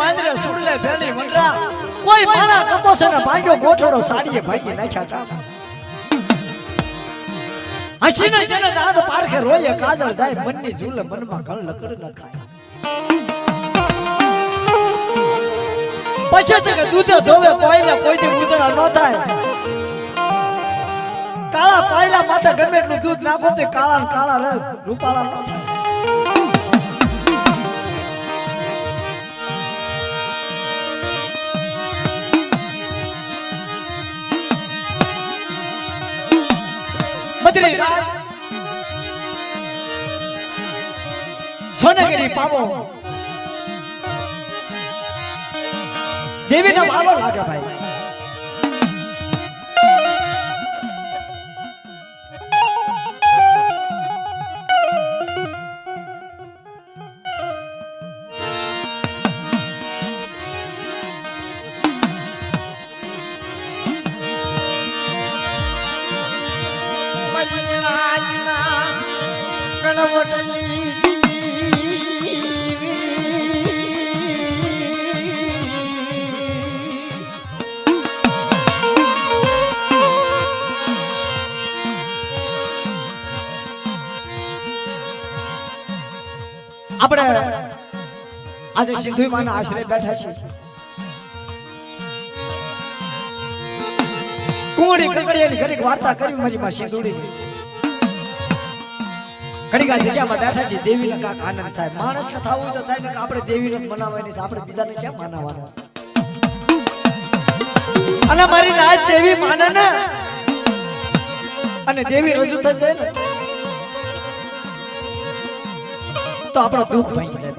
વાંદરે સુરલે ભેલી વંડરા કોઈ માણા કપોસને ભાગ્યો ગોઠડો સાડીએ ભાગી નાખ્યા હતા હસીને જેને દાદ પારખે રોયે કાજળ જાય મનની ઝૂલે મનમાં ઘણ લકડ લખાય પછી છે કે દૂધે ધોવે કોઈને કોઈ દી ઉજળા ન થાય કાળા પાયલા માથે ગમે એટલું દૂધ નાખો તે કાળા કાળા રહે રૂપાળા ન થાય બદરી રાત સોનગીરી પાવો દેવીનો માલો લાગે ભાઈ આપણે આજે સિંધુમાના આશ્રય બેઠા છીએ કુંવડી કકડીયાની ઘડીક વાર્તા કરી મારી માં સિંધુડી ઘડીક આ જગ્યામાં બેઠા છીએ દેવીને કાક આનંદ થાય માણસને થવું હોય તો થાય ને કે આપણે દેવીને મનાવવાની છે આપણે બીજાને કેમ મનાવવાનું અને મારી રાજ દેવી માને ને અને દેવી રજૂ થઈ જાય ને તો આપણો દુઃખ ભાઈ જાય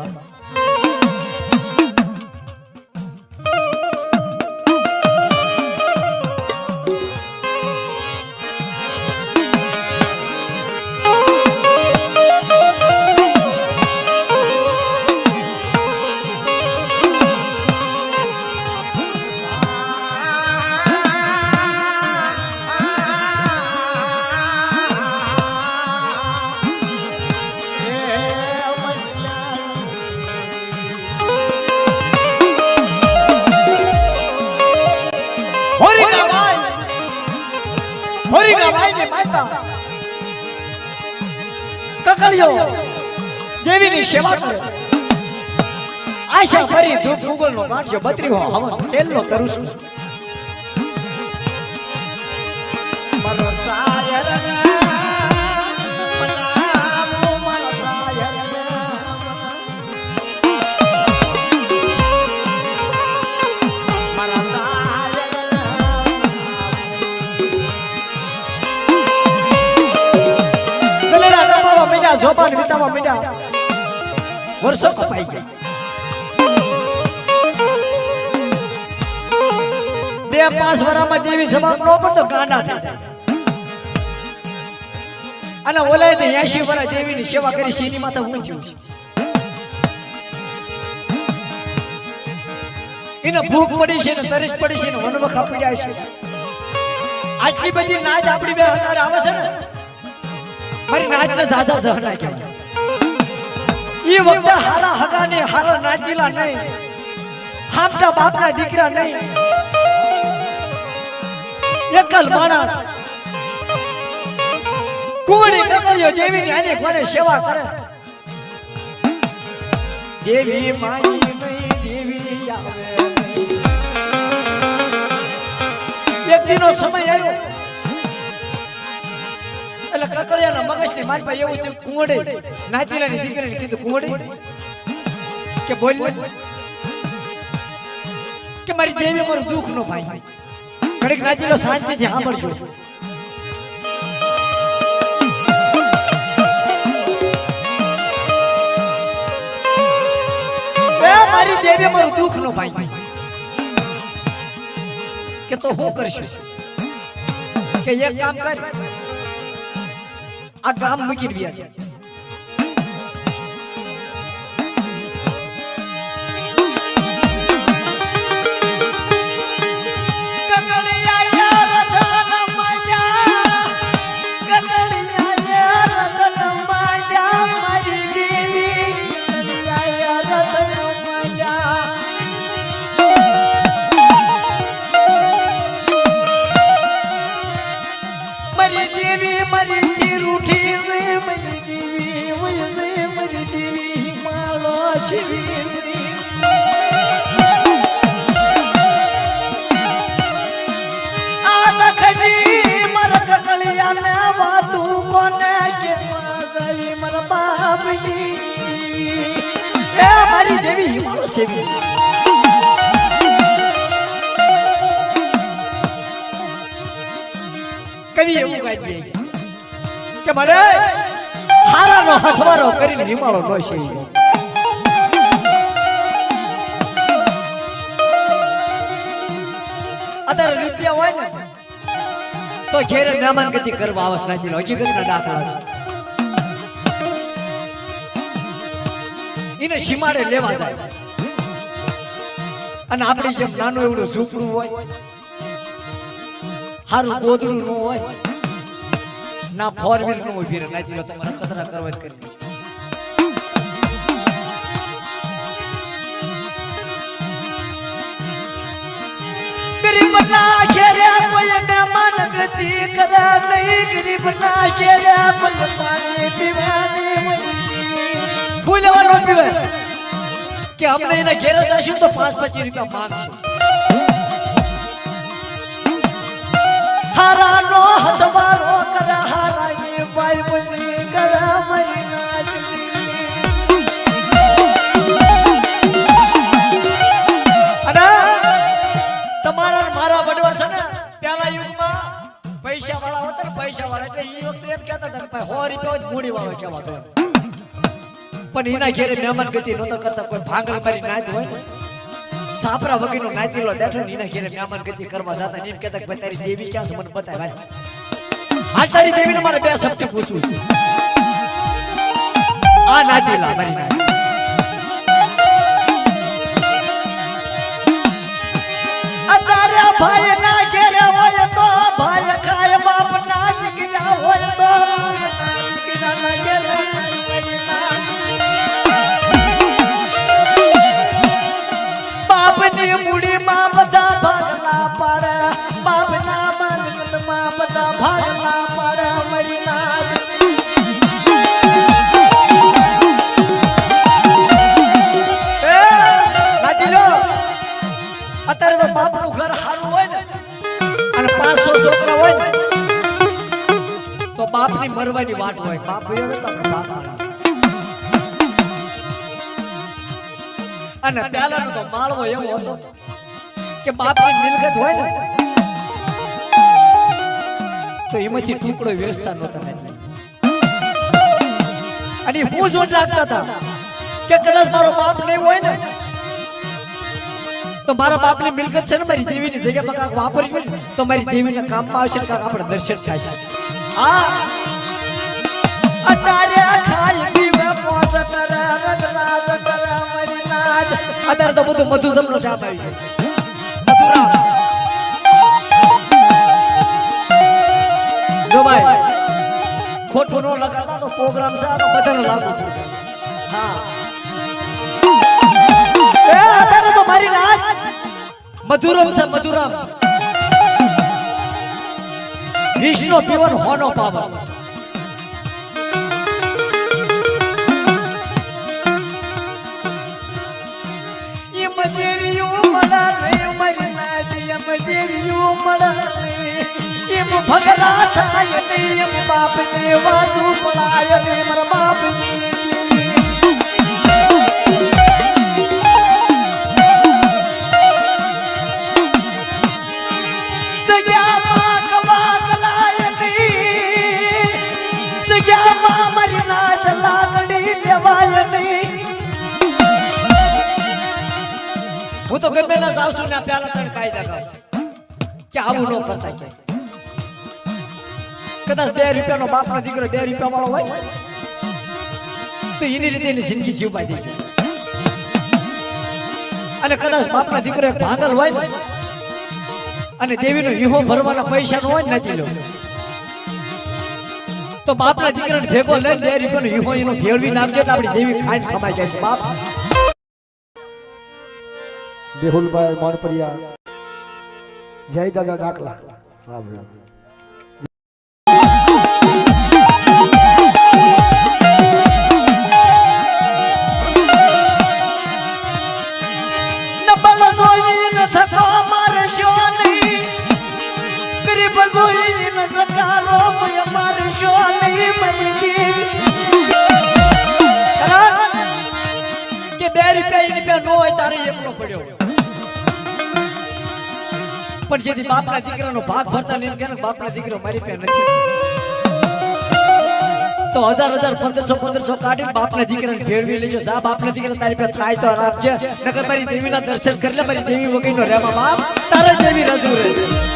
બાબા કકળિયો દેવીની સેવા કરે આશા ભરી ધૂપ મુગલ નો કાઢ્યો બત્રીઓ હવન તેલનો કરું છું મનો સાયર સોપાન વિતાવા મીડા વર્ષો કપાઈ ગઈ 2-5 વર્ષમાં દેવી જવાબ ન પડતો ગાંડા થઈ જાય અને ઓલાએ 80 વર્ષ દેવીની સેવા કરી શીની માતા હું થયું એને ભૂખ પડી છે ને તરસ પડી છે ને વનવખા પડ્યા છે આટલી બધી નાચ આપણી બે હજાર આવે છે ને મારી નાચને જાજા જહના કહેવાય ઈ વખતે હારા હગાને હારા નાચીલા નહીં હાપટા બાપના દીકરા નહીં એકલ માણસ કુંવરી કકળિયો દેવીની આને કોને સેવા કરે દેવી માઈ નહીં દેવી આવે એક દિનો સમય આવ્યો એટલે કકળિયાના મગજની મારી પાસે એવું થયું કુંવડે નાચીલાની દીકરીને કીધું કુંવડે કે બોલ કે મારી દેવી મારું દુઃખ નો ભાઈ ઘડીક નાચીલો શાંતિથી સાંભળજો મારી દેવી મારું દુઃખ નો ભાઈ કે તો હું કરશું કે એક કામ કર આ ગામ મૂકી રહ્યા શિવી આ લખની મર કકલિયાને વાતું કોને કે મારી મર બાપની એ મારી દેવી હિમાળો શિવી કવિ એવું ગાઈ દે કે મને હારાનો હથવારો કરીને હિમાળો નો છે અત્યારે રૂપિયા હોય ને તો ઘેરે મહેમાન ગતિ કરવા આવસ નાખી હકીકતના દાખલા છે એને સીમાડે લેવા જાય અને આપણી જેમ નાનું એવડું ઝૂંપડું હોય હારું ગોદડું ન હોય ના ફોર વ્હીલ નો ઉભી રહે નાથી લો તમારે ખતરા કરવા જ કરી ગરીબ ના ઘેરે કોઈ મહેમાન ગતિ કરે નહીં ગરીબ ના ઘેરે કોઈ પાણી પીવાની ફૂલવાનો પીવે કે અમને એના ઘેરે જશું તો 5-25 રૂપિયા માંગશે હારાનો હથવારો કરે હારાની ભાઈ બની કરે મરી નાજની અને તમારા મારા વડવા છે ને પહેલા યુગમાં પૈસા વાળા હતા ને પૈસા વાળા એટલે એ વખતે એમ કહેતા હતા કે 100 રૂપિયા જ મૂડી વાળો કહેવાતો પણ એના ઘેરે મહેમાન ગતિ નહોતો કરતા કોઈ ભાંગલ મારી નાત હોય ને સાપરા વગીનો નાતીલો બેઠો ને એના ઘેરે મહેમાન ગતિ કરવા જતા એમ કહેતા કે તારી દેવી ક્યાં છે મને બતાય ભાઈ આ તારી દેવીને મારે બે શબ્દ પૂછવું છે આ નાતીલા મારી નાત અતારે ભાઈ ના ઘેરે હોય તો ભાઈ ખાય બાપ ના દીકરા હોય તો દીકરા ના ઘેરે બાપની મૂડી માં બધા ભાગલા પાડે બાપના મન માં બધા ભાગલા પાડે મરી નાજ એ નાતીલો અત્યારે તો બાપનું ઘર સારું હોય ને અને 500 છોકરા હોય ને તો બાપની મરવાની વાટ હોય બાપ હોય તો બાપ અને પહેલાનો તો માળવો એવો હતો કે બાપની મિલકત હોય ને તો એમાંથી ટુકડો વેચતા નહોતા અને હું જોત રાખતા હતા કે કદાચ મારો બાપ નહીં હોય ને તો મારા બાપની મિલકત છે ને મારી દેવીની જગ્યામાં કાંક વાપરવી હોય તો મારી દેવીના કામમાં આવશે કાંક આપણે દર્શન થશે હા અતારે ખાઈ પીવે મોજ કરે રગરાજ કરે મરી નાજ અત્યારે તો બધું મધુરમનો જાપ આવી ગયો મધુરામ જો ભાઈ ખોટું નો લગાડતા તો પ્રોગ્રામ છે તો બધાને લાગુ હા એ અત્યારે તો મારી નાચ મધુરમ છે મધુરામ વિષ્ણુ પીવન હોનો પાવા ભગરા થાય એમ બાપ ને વાતું પડાય મારા બાપ જગ્યામાં કવા કલાય જગ્યામાં મારી નાચ લાગણી લેવાય નહીં હું તો ગમે ના જાઉં છું ને પેલા તણ કાયદા કહું કે આવું ન કરતા કે કદાચ 2 રૂપિયાનો બાપનો દીકરો 2 રૂપિયા વાળો હોય તો એની રીતે એની જિંદગી જીવવા દે અને કદાચ બાપના દીકરો એક ભાંગલ હોય અને દેવીનો હીહો ભરવાના પૈસા નો હોય ને નથી લો તો બાપના દીકરાને ભેગો લઈને 2 રૂપિયાનો હીહો એનો ભેળવી નાખજો તો આપણી દેવી ખાઈને કમાઈ જાય છે બાપ બેહુલભાઈ માણપરિયા જય દાદા દાખલા હા ભાઈ કે 2 રૂપિયા નો હોય તારે એકલો પડ્યો પણ જેથી બાપના દીકરાનો ભાગ ભરતા ને કે બાપના દીકરો મારી પાસે નથી તો 1000 1500 કાઢી બાપના દીકરાને ફેરવી લેજો જા બાપના દીકરા તારી પાસે થાય તો આપજે નકર મારી દેવીના દર્શન કરી લે મારી દેવી વગીનો રેમાં બાપ તારે દેવી રજૂ રહેજે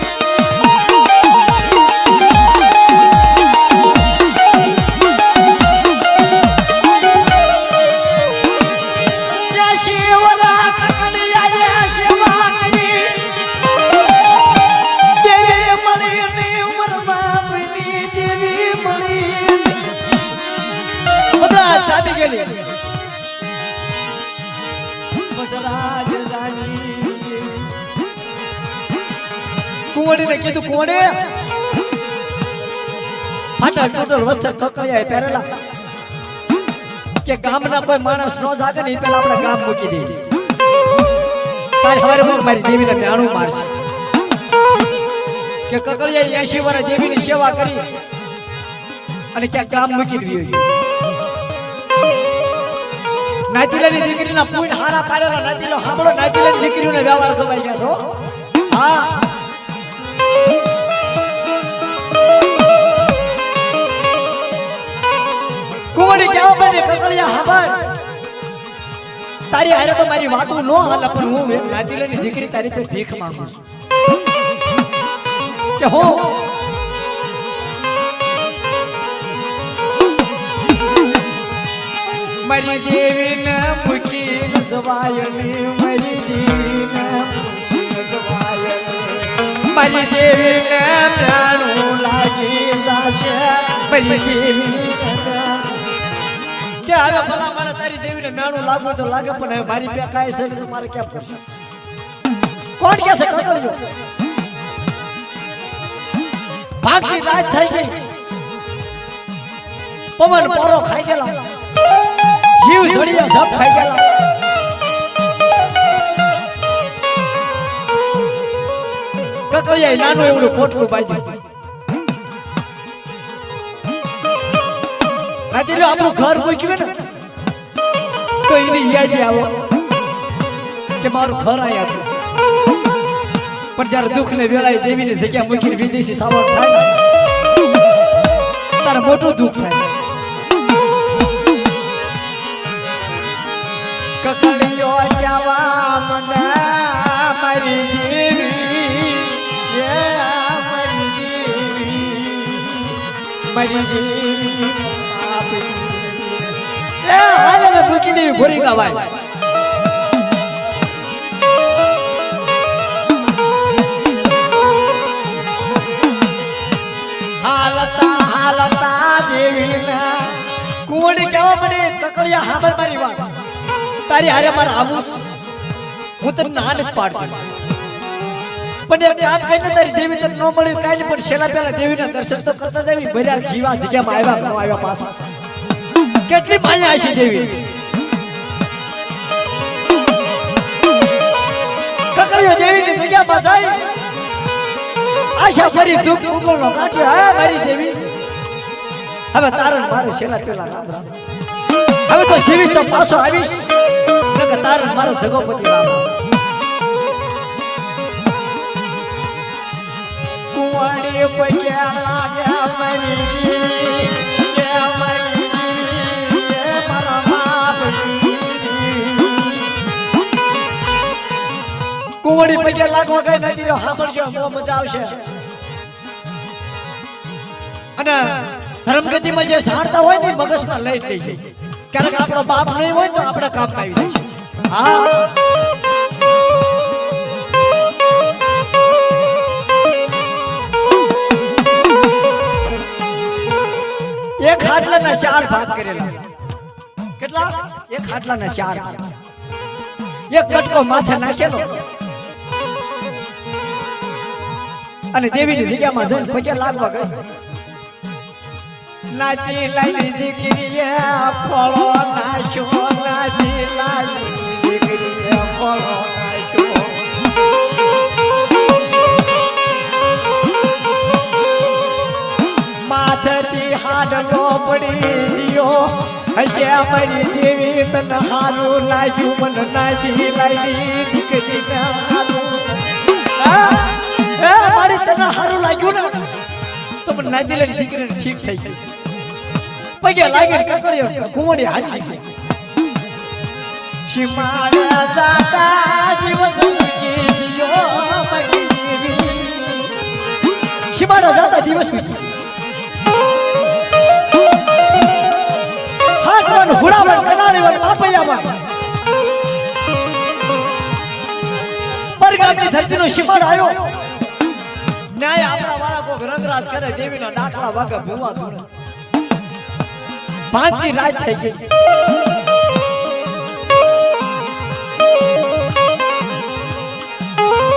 કુંવરીને કીધું કુંવરી ફાટા ટોટલ વસ્ત્ર કકળિયા પહેરેલા કે ગામના કોઈ માણસ નો જાગે ને પેલા આપણે ગામ મૂકી દઈએ કાલ સવારે મારી દેવીને નાણું મારશે કે કકળિયા 80 વર્ષ દેવીની સેવા કરી અને ક્યાં ગામ મૂકી દેવી નાતીલાની દીકરીના પૂન હારા પાડેલા નાતીલો સાંભળો નાતીલાની દીકરીઓને વ્યવહાર ગવાઈ ગયા છો હા કુંવરી કેવા બને કકળિયા હાબર તારી હારે તો મારી વાતો નો હાલે પણ હું નાતીલાની દીકરી તારી પર ભીખ માંગુ છું કે હો મારી દેવીને મૂકીને જવાયની મારી દેવીને મારી દેવીને પ્રાણું લાગી જાશે મારી દેવી કે હવે ભલા મારે તારી દેવીને મેણું લાગવું તો લાગે પણ હવે મારી પે કાય છે તો મારે કેમ કરશું કોણ કે છે કકળજો ભાગી રાત થઈ ગઈ પવન પોરો ખાઈ ગયેલા જીવ જોડિયા જપ ખાઈ ગયેલા કકળિયા નાનું એવડું પોટલું બાંધ્યું નાતી લો આપણું ઘર મૂક્યું ને તો એની યાદ આવો કે મારું ઘર આયા હતું પણ જયારે દુઃખ ને વેળાએ દેવીની જગ્યા મૂકીને વિદેશી સાવર થાય તારે મોટું દુઃખ થાય કકળિયો જવા મને મારી દેવી મારી દેવી એ હાલે ને મૂકીને ભરી ગાવાય હાલતા દેવીના કુંવરી કેવા મને કકળિયા હાબર મારી વાત તારી હારે મારે આવું હું તને ના નથી પાડતો પણ એ કામ કઈને તારી દેવી તને ન મળી કાઈ નહીં પણ છેલ્લા પહેલા દેવીના દર્શન તો કરતા દેવી ભર્યા જીવા જગ્યામાં આવ્યા ન આવ્યા પાછા કેટલી માયા છે દેવી કકળિયો દેવીની જગ્યામાં જાય આશા ફરી દુઃખ ઉગલનો કાઢ્યો હા મારી દેવી હવે તારણ મારે છેલ્લા પહેલા રામ રામ હવે તો જીવિત તો પાછો આવીશ નકર તારણ મારો જગોપતિ રામ કુંવરી પગ્યા લાગ્યા મારી મારા બાપ કુંવરી પગ્યા લાગવા ગઈ નથી રહ્યો સાંભળજો બહુ મજા આવશે અને ધર્મગતિમાં જે જાણતા હોય ને મગજમાં લઈ થઈ જાય ક્યારેક આપણો બાપ નહીં હોય તો આપણે કામ આવી જાય હા એક ખાટલાના 4 ભાગ કરેલા કેટલા એક ખાટલાના 4 ભાગ એક કટકો માથે નાખેલો અને દેવીની જગ્યામાં જઈને પગે લાગવા ગઈ નાચી લાઈ દીકરીએ ફળો નાખ્યો નાચી લાઈ દીકરીએ ફળો નાખ્યો માથેથી હાડલો પડી ગયો હશે મારી દેવી તને હારું લાગ્યું મન નાજી લાગી દીકરીને હારું મારી તને હારું લાગ્યું ને તો મને નાજી લાગી દીકરીને ઠીક થઈ ગઈ પગે લાગે કકડ્યો કુંવરી હારી ગઈ શિમાળા જાતા દિવસ વીતી જીયો મારી દેવી શિમાળા જાતા દિવસ વીતી હુડાવર કનારીવર પાપૈયામાં પરગામની ધરતીનો શિમાળ આવ્યો ન્યાય આપણા વાળા કોક રંગરાજ કરે દેવીના ડાકલા વાગે ભૂવા ધૂણે ભાંગતી રાત થઈ ગઈ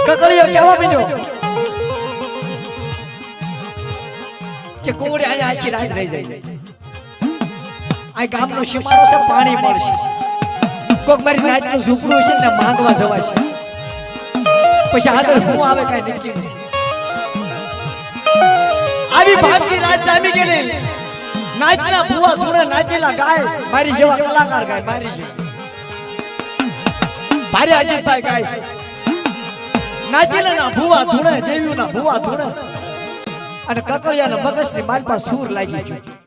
કકડીયો કેવા મીડ્યો કે કુંવરી અહીંયા આખી રાત રહી જાય આ ગામનો શિમાળો છે પાણી મળશે કોક મારી નાચનું ઝૂંપડું છે ને માંગવા જવાશે પછી આગળ હું આવે કાંઈ નક્કી નથી આવી ભાગતી રાત જામી ગયેલી નાચના ભુવા ધૂણે નાચેલા ગાય મારી જેવા કલાકાર ગાય મારી જેવા ભારે અજીતભાઈ ગાય છે નાચેલા ભુવા ધૂણે દેવીઓના ભુવા ધૂણે અને કકડિયાના મગજની મારી પાસે સૂર લાગી ગયો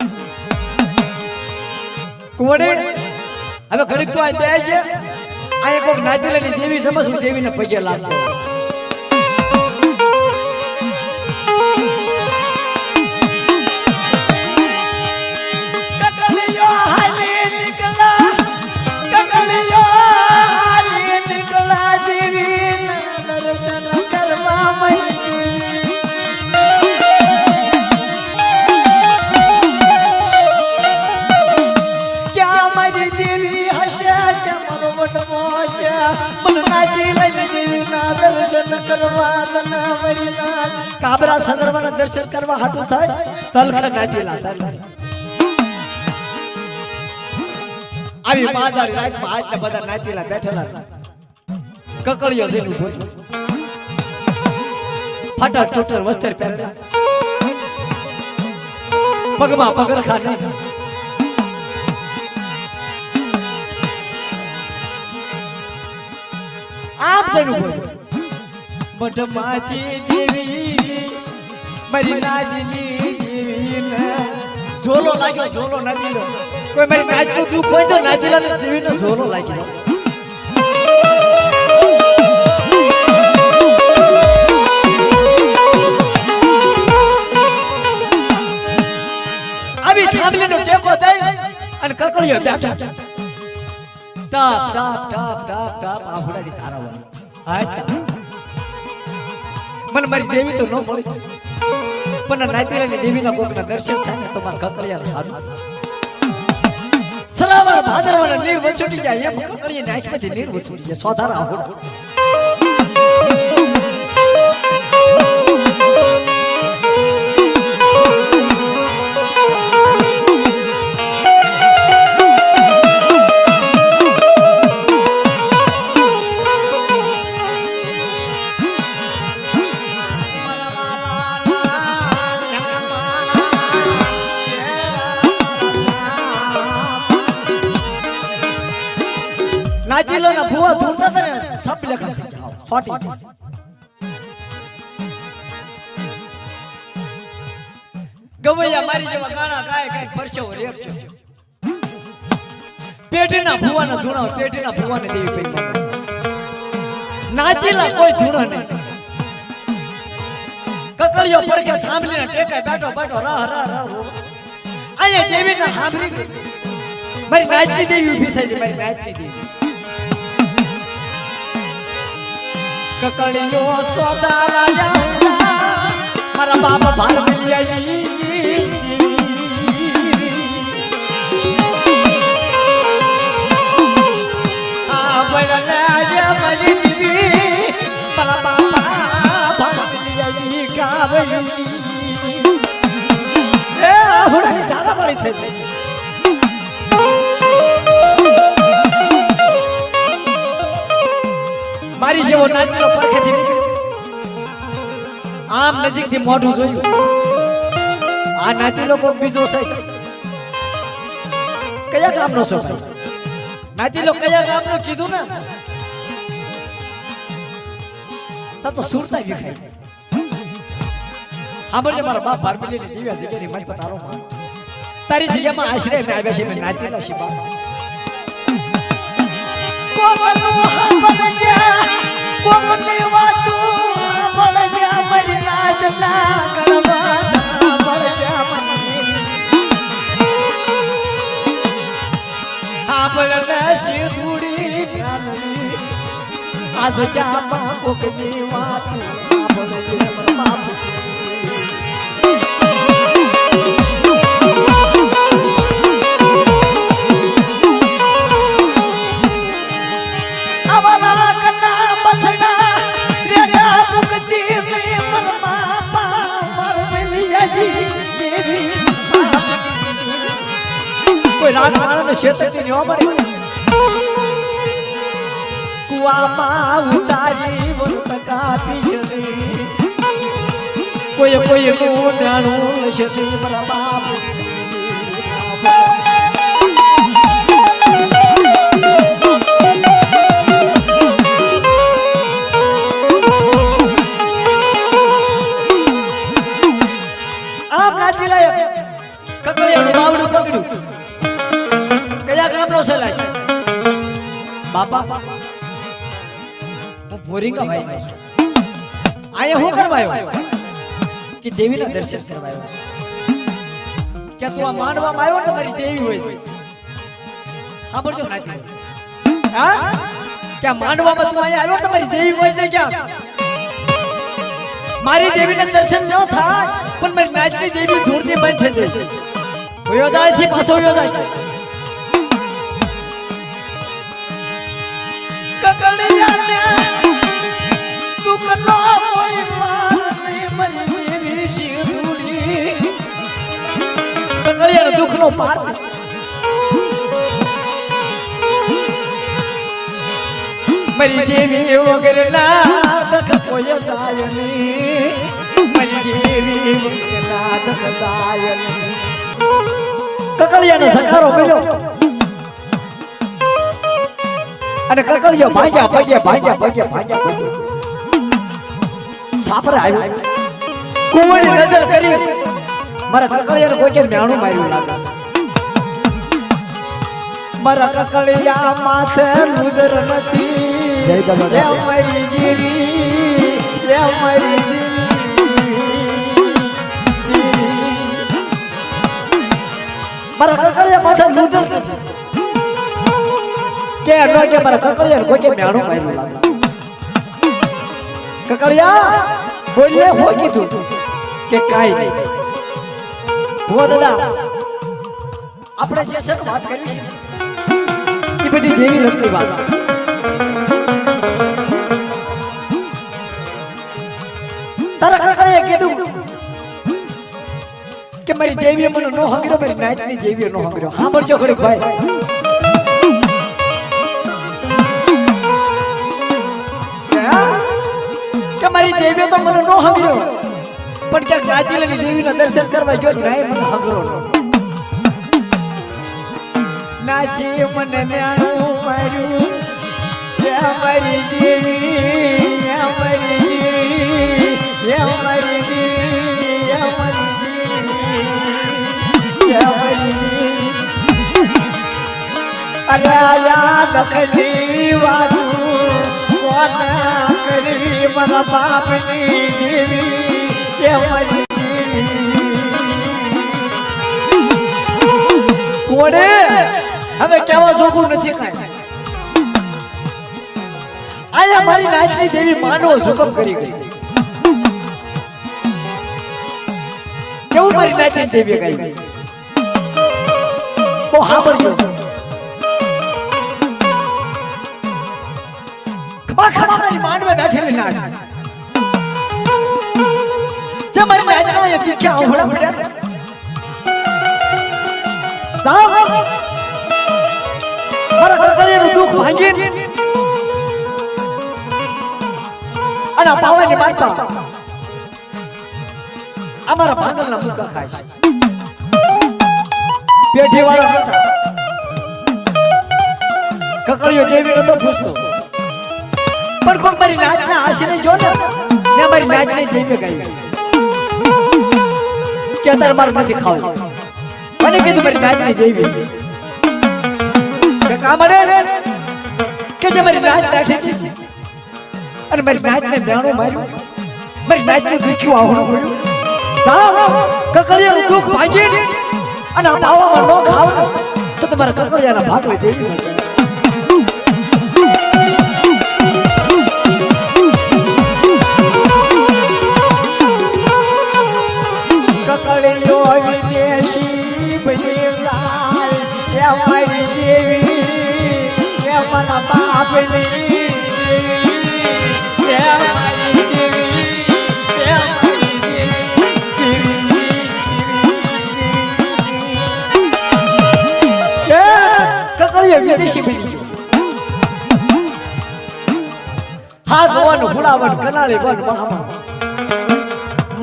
કુંવરી હવે ઘડીક તો આ બે છે આ એક નાચેલાની દેવી સમજવું દેવીને પગે લાગતો કાબરા સંદર્ભના દર્શન કરવા હાટું થાય તલખ નાચેલા આવી બાજારી રાતમાં આટલા બધા નાચેલા બેઠેલા કકડિયો જેનું બોલ ફાટા ટોટર વસ્ત્ર પહેરેલા પગમાં પગરખા નહીં આપ જેનું બોલ બટમાતી દેવી મારી નાજની દેવીને ઝોલો લાગ્યો ઝોલો નાચીલો કોઈ મારી નાચનું દુઃખ હોય તો નાચીલા દેવીને ઝોલો લાગ્યો આવી થાંભલીનો ટેકો દઈ અને કકડિયો બેઠા ટાપ ટાપ ટાપ ટાપ ટાપ આહુડાની ધારાવાળી હા મને મારી દેવી તો ન મળી પણ નાતીરાની દેવીના કોકના દર્શન થાય તો મારા કકડિયા સારું સલાવર ભાદરવાના નીર વસૂટી જાય એમ કકડિયા નાખમાંથી નીર વસૂટી જાય સોધારા આહુડા નાચીલોના ભુવા ધૂળતા હતા ને સપ લેખા થઈ જાવ ફાટી ગવૈયા મારી જેવા ગાણા ગાય ગાય પરસેવો રેપ છે પેટીના ભુવાના ધૂણા પેટીના ભુવાને દેવી પઈ નાચીલા કોઈ ધૂણો નહીં કકડિયો પડકે થાંભલીને ટેકાય બેઠો બેઠો રહ રહ રહ અહીંયા દેવીને સાંભળી મારી નાચની દેવી ઊભી થઈ છે મારી નાચની દેવી કકડિયો સોદા રાજા મારા બાપા ભાર મળી આવી આ બળને આજે મળી દીધી મારા બાપા ભાર મળી આવી કાવલી એ હુડાની ધારા મળી થઈ છે મારી જેવો નાચેલો પડખેથી નીકળ્યો આમ નજીકથી મોઢું જોયું આ નાચેલો કોઈ બીજો છે કયા ગામનો છો નાતી લો કયા ગામનો કીધું ને તા તો સુરતા વિખાય સાંભળજે મારા બાપ ભારમીને દિવ્યા છે કે મન પતારો તારી જગ્યામાં આશ્રય મે આવ્યા છે મે નાતીના શિબા કોમનો હાબળજા કોમની વાતો હાબળજા મરી નાદના ગળવા હાબળજા હાબળના શિધુડી કાનડી આજ જામા કોકની વાતો હાબળજે મારા બાપ રાત માણસને શેતકતી ન મળે કુવામાં ઉતારી વરતકા પીછડી કોઈ નું જાણું છે મારા બાપ આમ નાચી લાય કકડિયાનું બાવડું પકડ્યું કયા ગામનો છે લાય બાપા હું ભોરિંગા ભાઈ છું આયા હું કરવા આવ્યો કે દેવીના દર્શન કરવા આવ્યો કે તું આ માંડવામાં આવ્યો ને મારી દેવી હોય સાંભળજો નાતી હા કે માંડવામાં તું અહીંયા આવ્યો ને મારી દેવી હોય છે ક્યાં મારી દેવીના દર્શન ન થાય પણ મારી નાચની દેવી જોરથી બંધ છે હોયો જાય છે પાછો હોયો જાય દુઃખનો પાર મારી દેવી વગર ના દખ કોઈ જાય નહીં મારી દેવી વગર ના દખ જાય નહીં કકડિયાનો સકારો કર્યો અને કકડિયો ભાગ્યા સાપરે આવ્યો કુંવરની નજર કરી મારા કકડિયાને કોઈ મેણું માર્યું લાગે મારા કકડિયા માથે લુદર નથી એ મારી જીવી એ મારી મારા કકડિયા માથે લુદર નથી કે નો કે મારા કકડિયાને કોઈ મેણું માર્યું લાગે કકડિયા બોલે હો કીધું કે કાઈ નહીં હો દાદા આપણે જે સર વાત કરી એ બધી દેવી લગતી વાત તારા કાકાએ કીધું કે મારી દેવીએ મને નો હંગર્યો મારી નાચની દેવીએ નો હંગર્યો સાંભળજો ખરી ભાઈ કે મારી દેવીએ તો મને નો હંગર્યો પણ ક્યાંક ગાદીલાની દેવીના દર્શન કરવા ગયો નાય મને હંગરો નાચી મને મેણું માર્યું એ મારી દેવી એ મારી દેવી એ મારી દેવી એ મારી દેવી એ મારી દેવી અરે યાદ ખલી વાતું કોના કરવી મારા બાપની દેવી એ મારી કોડે હવે કેવા જોગું નથી કાંઈ આયા મારી નાચની દેવી માનવો હુકમ કરી ગઈ કેવું મારી નાચની દેવી ગઈ તો સાંભળજો ખબર મારી માંડવે બેઠેલી નાચ જે મારી નાચનો એ દીખ્યા ઓભળા પડ્યા સાહેબ મારા કકડિયાનું દુઃખ ભાંગી અને પાવાની મારપા અમારા ભાંગલના મુકા ખાય પેઠી વાળા હતા કકળિયો દેવી નતો પૂછતો પણ કોણ મારી નાચના આશીને જો ને મારી નાચને દેવી ગઈ કે તાર માર નથી ખાવું મને કીધું મારી નાચની દેવી કે કામડે કે જે મારી નાચ બેઠી હતી અને મારી નાચને જાણો માર્યું મારી નાચનું દુખ્યું આવડું પડ્યું જાઓ કકળિયાનું દુઃખ ભાંગી અને બાવામાં નો ખાવ તો તમારા કકળિયાના ભાગલે દેવી કકળિયો વિદેશી બની જાય એ મારી દેવી એ મારા બાપની વિદેશી બની હા ગોવન હુડાવન કનાળી વન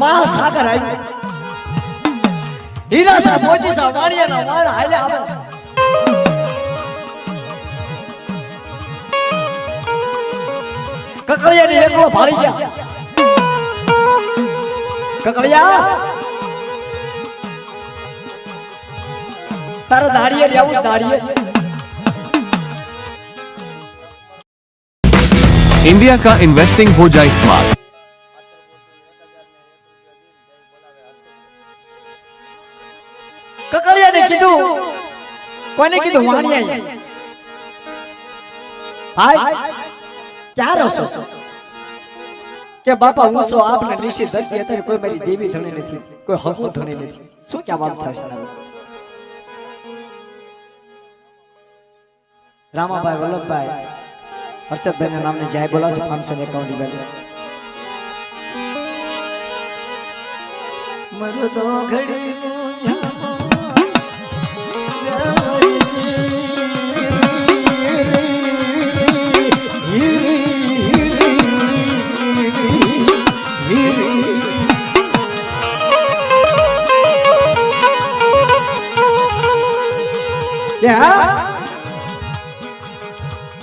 મહાસાગર આવી હીરા સા મોતી સા વાણિયાના વાણ હાલે આવે કકળિયાની એકલો ભાળી ગયા કકળિયા તારા દાડીએ આવું દાડીએ इंडिया का इन्वेस्टिंग हो जाए स्मार्ट। ककड़िया ने कीधु कोने कीधु वाणिया हाय क्या रसो के बापा હું સો આપને નિશી ધરતી અત્યારે કોઈ મારી દેવી ધણી નથી કોઈ હકુ ધણી નથી શું ક્યાં વાત થાય છે રામાભાઈ વલ્લભભાઈ हर्षद नाम ने जय बोला से 551 रुपया मरो तो घड़ी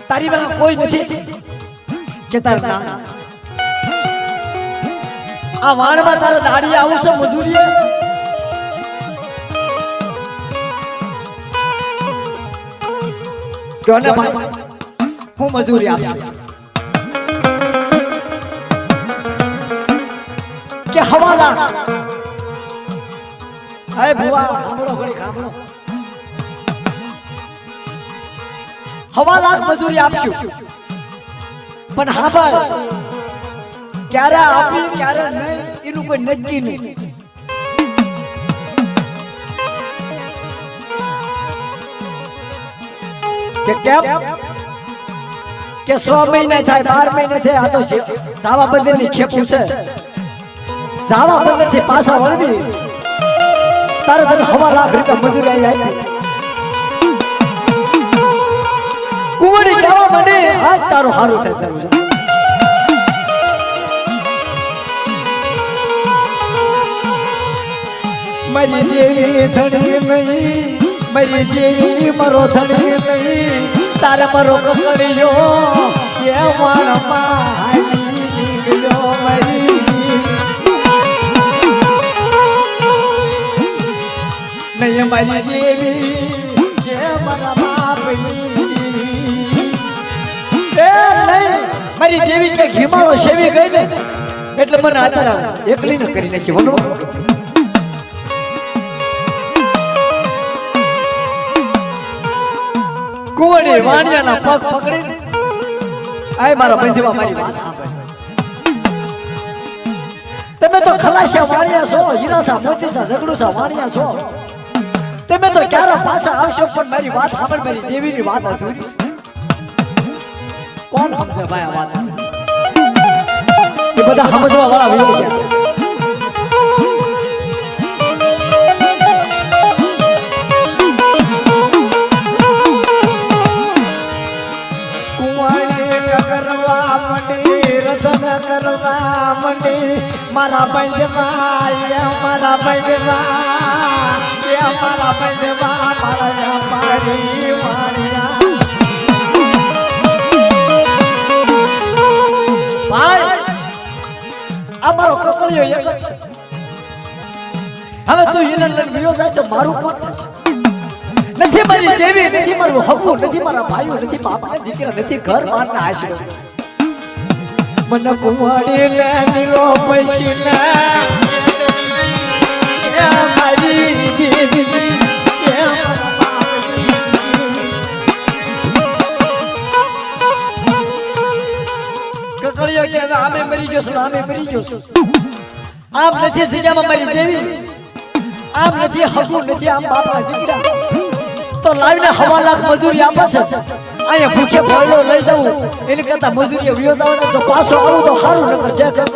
तारी में कोई नहीं के तार ना आ वाण में तार दाढ़ी आऊ से मजूरी क्यों ना भाई हूँ मजूरी आप के हवाला अरे बुआ हमलो घड़ी खामलो हवा लाख मजूरी आपशु पण हाबर क्यारा आपी क्यारा नहीं इनु कोई नक्की नहीं क्या के 100 महीने थाय 12 महीने थे आ तो जावा बंदर ની ખેપું છે જાવા બંદર થી પાછા વળવી તારે તને હવા લાખ રૂપિયા મજૂરી આવી कुंवरी जावा मने आज तारो हारो થાય તારું मरी देवी धणी नहीं मरी देवी मरो धणी नहीं तारा मरो ककड़ियो ये वाण माही गयो मरी नहीं मरी देवी ये मरा बापनी મારી દેવી કે ઘીમાળો સેવી ગઈ ને એટલે મને આતરા એકલી ન કરી નાખી વનો કુંવરી વાણિયાના પગ પકડીને આય મારા બંધવા મારી વાત સાંભળ તમે તો ખલાસિયા વાણિયા છો હીરાસા મોતીસા ઝઘડુસા વાણિયા છો તમે તો ક્યારે પાછા આવશો પણ મારી વાત સાંભળ મારી દેવીની વાત અધૂરી છે कौन हमसे भाई बात ये बता समझवा वाला भी क्या कुंवारी करवा मंडी रतन करवा मंडी मारा बंजवा ये मारा बंजवा ये मारा बंजवा मारा पारी वारिया મારો કકળિયો એક જ છે હવે તું હિરલ લઈને વિયો જાય તો મારું કોણ થશે નથી મારી દેવી નથી મારું હકુ નથી મારા ભાઈઓ નથી બાપા દીકરા નથી ઘર મારના આશરો મને કુંવાડી ને નીલો પૈકી ને મારી દેવી કકળિયો કે આમે મરી ગયો છું આમે મરી ગયો છું આમ નથી સજામાં મારી દેવી આમ નથી હકુ નથી આમ બાપા દીકરા તો લાવીને હવા લાખ મજૂરી આપે છે અહીંયા ભૂખે ભરલો લઈ જવું એની કરતા મજૂરી વિયો જવાનો તો પાછો આવું તો સારું નકર જે કર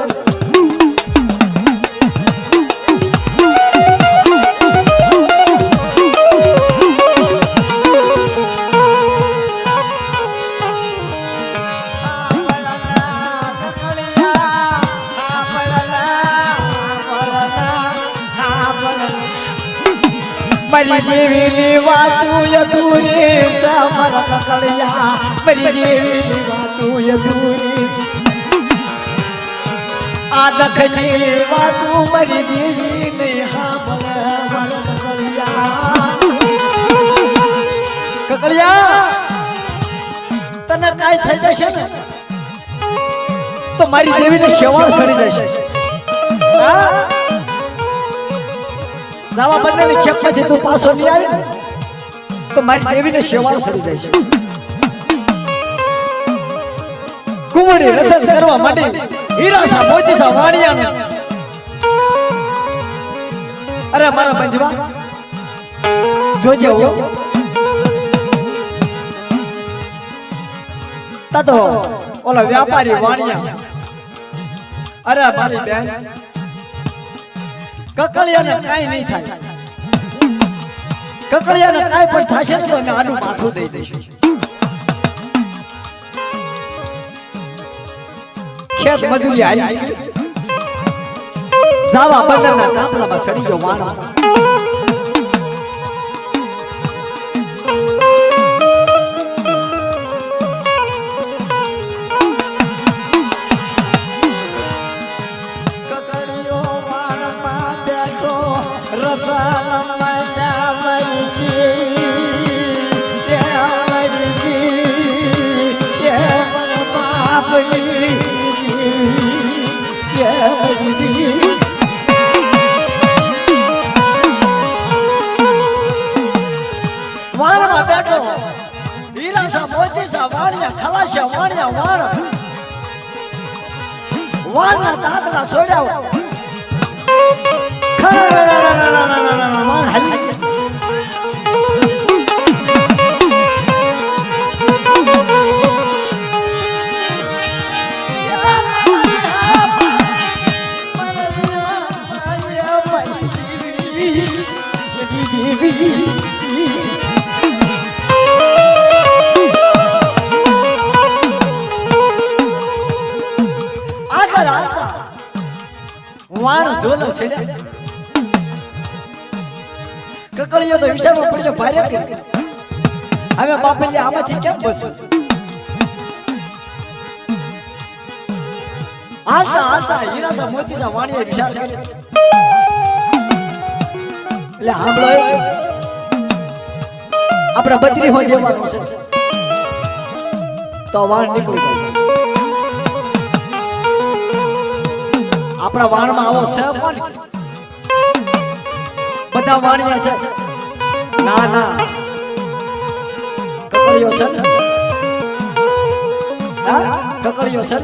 મારી દેવીની વાતું અધૂરી છે મારા કકળિયા મારી દેવીની વાતું અધૂરી આ દખની વાતું મારી દેવીની સાંભળે મારા કકળિયા તને કાંઈ થઈ જશે ને તો મારી દેવીને શેવાળ સડી જશે હા જાવા બંને ખેપ પછી તું પાછો નહીં આવી તો મારી દેવીને શેવાળ સડી જાય છે કુંવડી રતન કરવા માટે હીરા સા મોતી સા વાણિયાને અરે મારા બંધવા જોજે હો તતો ઓલા વ્યાપારી વાણિયા અરે મારી બેન કકળિયાને કાઈ નહીં થાય કકળિયાને કાઈ પણ થશે તો અમે આનું માથું દઈ દઈશું ખેત મજૂરી હાલી જાવા બંદરના કાપલામાં સડી ગયો વાણો વાણના દાંતડા સોડ્યા વાણ હાલી વાણ જોલો છે કકળિયો તો વિશાળમાં પડ્યો ભારે કરી હવે બાપલી આમાંથી કેમ બસું હાલતા હાલતા હીરા મોતી સા વાણીએ વિશાળ કરી એટલે સાંભળો આપણે બત્રી હોય દેવાનું છે તો વાણ નીકળી જાય આપણા વાણમાં આવો છે કોણ બધા વાણિયા છે ના ના કકળિયો છે હા કકળિયો છે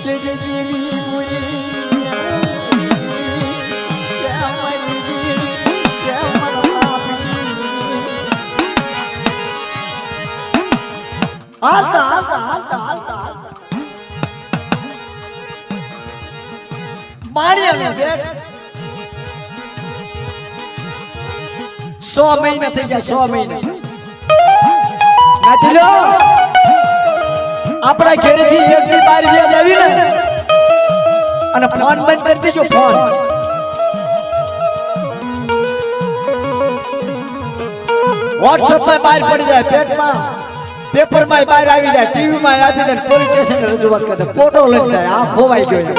કે જેવી મુરી હાલતા હાલતા હાલતા હાલતા હાલતા માળિયાને બેઠ 100 મહિના થઈ ગયા 100 મહિના નથી લો આપણા ઘરેથી એકથી બાર વ્યાજ આવી ને અને ફોન બંધ કરી દેજો ફોન WhatsApp પર બહાર પડી જાય પેટમાં પેપર માં બહાર આવી જાય, ટીવી માં આપી દે, પોલીસ સ્ટેશન રજૂઆત કરે, ફોટો લઈ જાય, આ ખોવાઈ ગયો.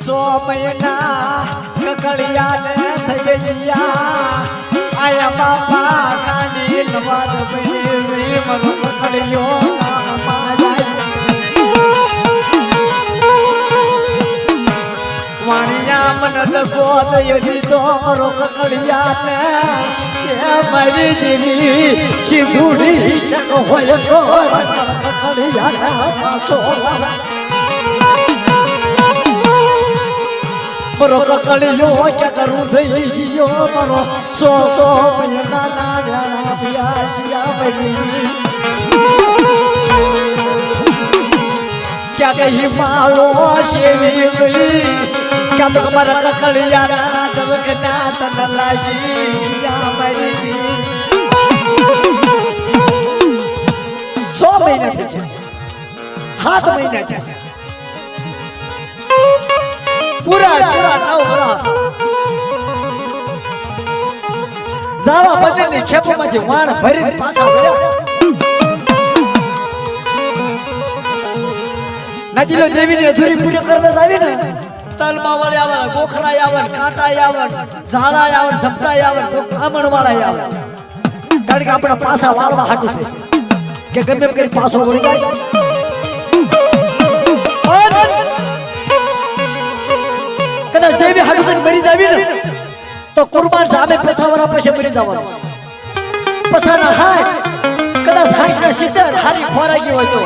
સો મહિના કકડિયા ને થઈ ગયા, આયા બાપા કાની નવાજ બની મનો કકડિયો કામમાં જાય. વાણિયા મન દગો દયો દીધો મરો કકડિયા ને, કે મારી દેવી શિધુડી ટક હોય તો કકડિયા ના પાસો મરો કકડિયો કે કરું થઈ જીયો મરો સો મહિના ના વ્યાણા પિયા બની. क्या कहीं मालो शेवी हुई क्या तो हमारा ककड़िया ना सबकना तन लागी या मरी 100 महीने थे 7 महीने थे पूरा 9 વર્ષ જાવા બદલની ખેપોમાંથી વાણ ભરીને પાછા વળ્યા. નદીલો દેવીની અધૂરી પૂરી કરવા આવી ને, તલમાં વાળે આવે, ગોખરા આવે, કાંટા આવે, ઝાડા આવે, ઝપડા આવે, તો કામણ વાળા આવે. કારણ કે આપણા પાસા વાળવા હાટું છે કે ગમે કરી પાસો વળી જાય. કદાચ દેવી હાટું થઈને મરી જાવી ને તો કુરબાન સામે પછાવરા પછી મરી જવાનું. પછાના હાય કદાચ 60 ને 70 હારી ખોરાકી હોય તો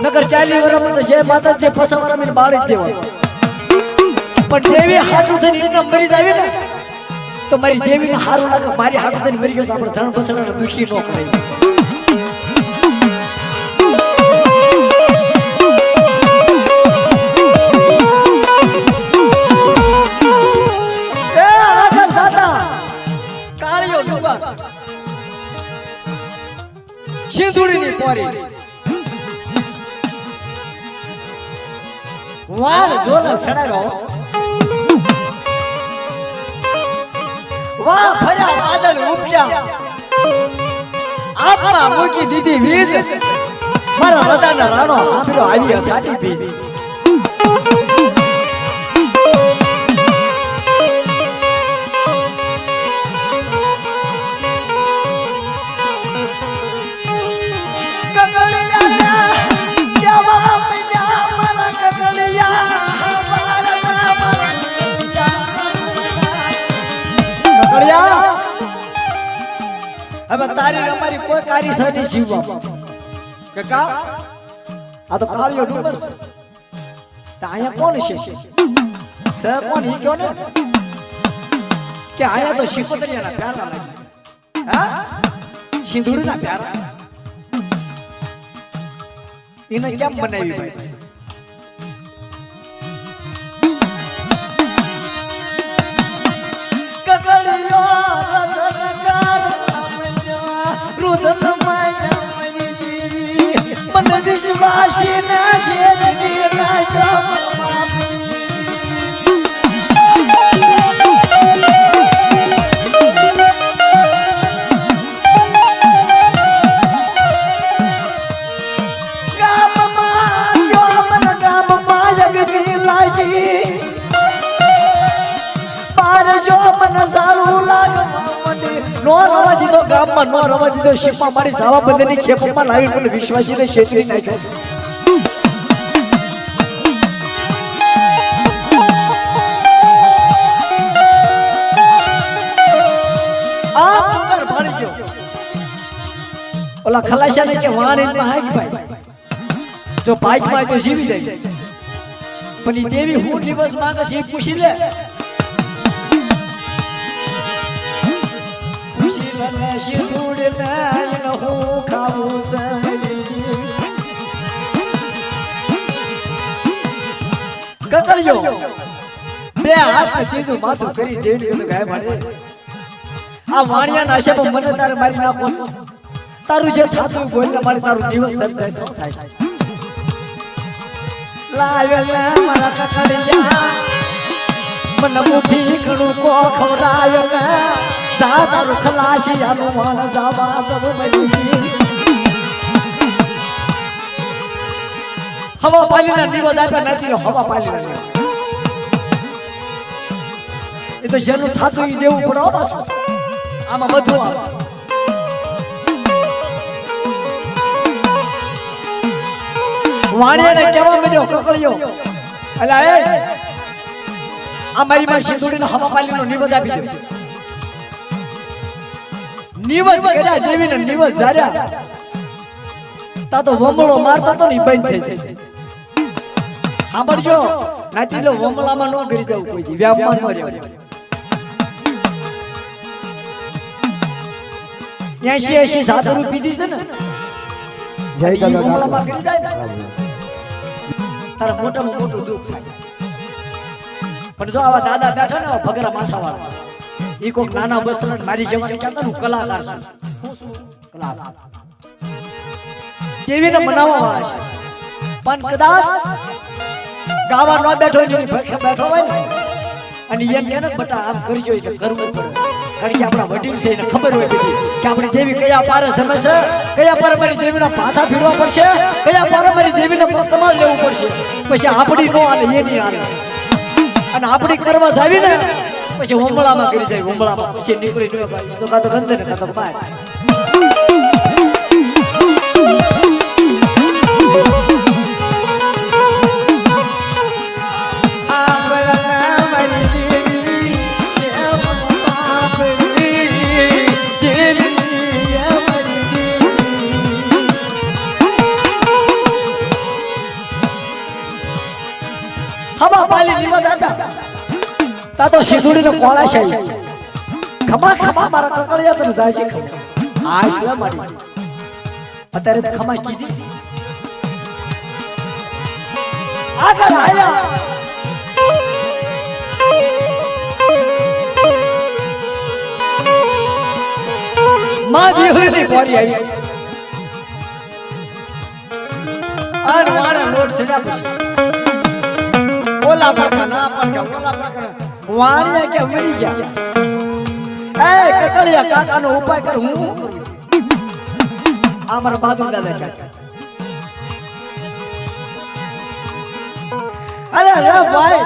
નગર 40 વર્ષમાં તો જે માતા જે પછાવરા મને બાળી દેવા. પણ દેવી હાટું થઈને મરી જાવી ને તો મારી દેવીને હારું લાગે, મારી હાટું થઈને મરી ગયો તો આપણે જણ બસડાને દુખી ન કરે. સિંધુડીની પોરી વાળ જોને સડાવ્યો, વાહ ફર્યા વાદળ ઉપટ્યા, આપમાં મૂકી દીધી વીજ, મારા હૃદયના રાણો આંબળો આવી સાચી બીજ. હવે તારી અમારી કોઈ કારી સાથી જીવવા કે કા આ તો કાળિયો ડુંગર છે, તો અહીંયા કોણ છે સર કોણ હી કયો ને કે અહીંયા તો શિકોતરિયાના પ્યારા લાગે, હા સિંધુડીના પ્યારા એને કેમ બનાવી ભાઈ? વિશ્વાસી ના શેરની રાજા ગામમાં જગની લાગી બાર જો મને સારું લાગે નો રવા દીધો, ગામમાં નો રવા દીધો, શિપા મારી સાવા બંધની ખેપમાં લાવી મને વિશ્વાસીને છેતરી નાખ્યો. આ પંગર ભાળી ગયો, ઓલા ખલાસાને કે વાણીમાં હાક ભાઈ જો ભાગમાં તો જીવી જાય, પણ ઈ દેવી હું દિવસ માંગે છે એ પૂછી લે. કકળિયો બે હાથ ત્રીજું માથું કરી દેવી કીધું ગાય મારે આ વાણિયાના આશામાં મને તારે મારી નાખો, તારું જે થાતું બોલ ને મારે તારું દિવસ સર્જાય થાય. લાવ્યો મારા કકળિયા મને મુઠ્ઠી ઘણું કો ખવડાવ્યો જા તારું ખલાસી આનું માણસ આવા દવ બની હવા પાલીના નિવાજ આપ્યા નથી હવા પાલીના એ તો જેનું થાતું ઈ દેવું પડે પાછું આમાં બધું આવે વાણિયાને કેવા મળ્યો કકળિયો અલા એ આ મારી માં સિંદુડીનો હવા પાલીનો નિવાજ આપી દે નિવાજ કર્યા દેવીને નિવાજ જાર્યા તા તો વમળો મારતો તો ને બંધ થઈ જાય સાંભળજો નાચી લો વમળામાં ન કરી જવું કોઈ વ્યામમાં ન રહેવું 80 દારૂ પીધી છે ને જય દાદા વમળામાં કરી જાય ને તારા મોટામાં મોટું દુઃખ થાય પણ જો આવા દાદા બેઠા ને ભગરા માથાવાળા ઈ કોક નાના બસ્તર મારી જવાની કહેતા હું કલાકાર છું કલાકાર કેવીને બનાવવા વાળા છે પણ કદાચ ગાવા ન બેઠો ને ભરખે બેઠો હોય ને અને એમ કે ને બટા આમ કરી જોઈ એટલે કરવું પડે કારણ કે આપણા વડીલ છે એને ખબર હોય બધી કે આપણી દેવી કયા પારે સમય છે કયા પારે મારી દેવીના પાછા ફેરવા પડશે કયા પારે મારી દેવીને પ્રમાણ લેવું પડશે પછી આપણી નો હાલે એ નહીં હાલે અને આપણી કરવા જાવી ને પછી ઉંબળામાં કરી જાય ઉંબળામાં પછી નીકળી ન ભાઈ તો કાતો ગંધ ને કાતો બાય હવા પાલી નિવાજ હતા તા તો સિંદુડીનો કોળા છે ખમા ખમા મારા કકળિયા તને જાય છે આ શું મારી અત્યારે તો ખમા કીધી આગળ આયા માં વિહળીની બોરી આવી આડ વાળા લોટ સેડા પછી ઓલા પડકા ના પડકા ઓલા પડકા વાણિયા કે મરી ગયા એ કકળિયા કાકાનો ઉપાય કર હું કરું આ મારા બાદુ દાદા કે અરે રે ભાઈ